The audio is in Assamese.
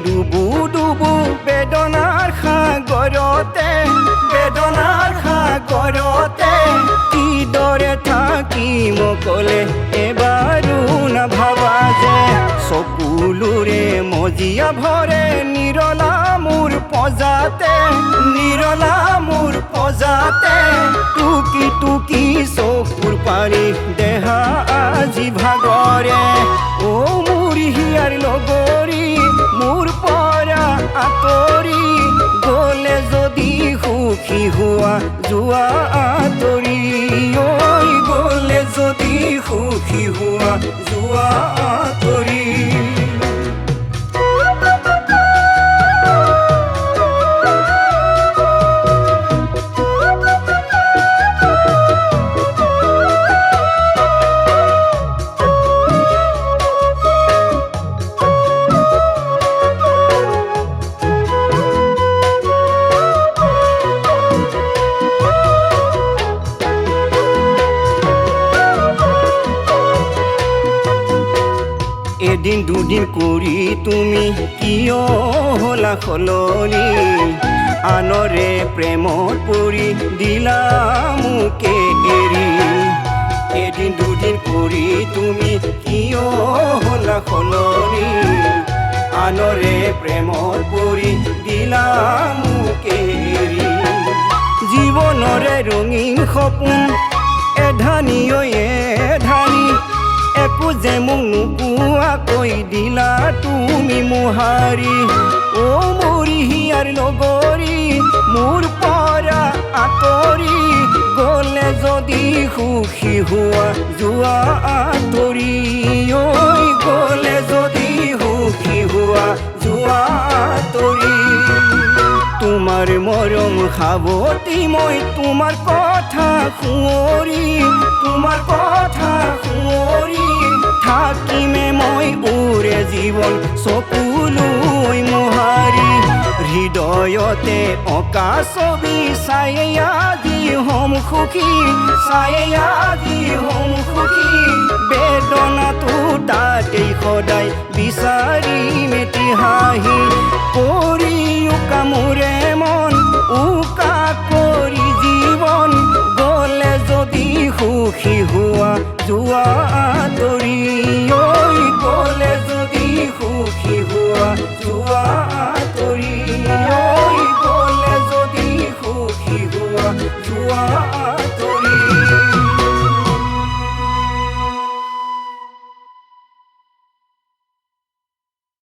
ডুবু ডুবু বেদনাৰ সাগৰতে কিদৰে থাকিম অকলে এবাৰো নাভাবা যে চকুলোৰে মজিয়া ভৰে নিৰলা মোৰ পজাতে টুকি টুকি চকুৰ পানী দেহা আজি ভাগৰে অ মোৰ হিয়াৰ লগৰী মোৰ পৰা আঁতৰি গ'লে যদি সুখী হোৱা যোৱা আঁতৰি ঐ গ'লে যদি সুখী হোৱা যোৱা আঁতৰি এদিন দুদিন কৰি তুমি কিয় হলা সলনি আনৰে প্ৰেমত পৰি দিলা মোকে এৰি এদিন দুদিন কৰি তুমি কিয় হলা সলনি আনৰে প্ৰেমত পৰি দিলা মোকে এৰি জীৱনৰে ৰঙীন সপোন এধানি এধানি একো যে মোক নোকোৱাকৈ দিলা তুমি মোহাৰি অ মোৰ হিয়াৰ লগৰী মোৰ পৰা আঁতৰি গ'লে যদি সুখী হোৱা যোৱা আঁতৰি ঐ গ'লে যদি সুখী হোৱা যোৱা আঁতৰি তোমাৰ মৰম সাৱতি মই তোমাৰ কথা শুঁৱৰি থাকিমে মই উৰে জীৱন চকুলৈ মোহাৰি হৃদয়তে অঁকা ছবি চাই আজি হম সুখী বেদনাটো তাতেই সদায় বিচাৰিম এটি হাঁহি কৰি উকা মোৰে মন উকা কৰি জীৱন গ'লে যদি সুখী হোৱা যোৱা আঁতৰি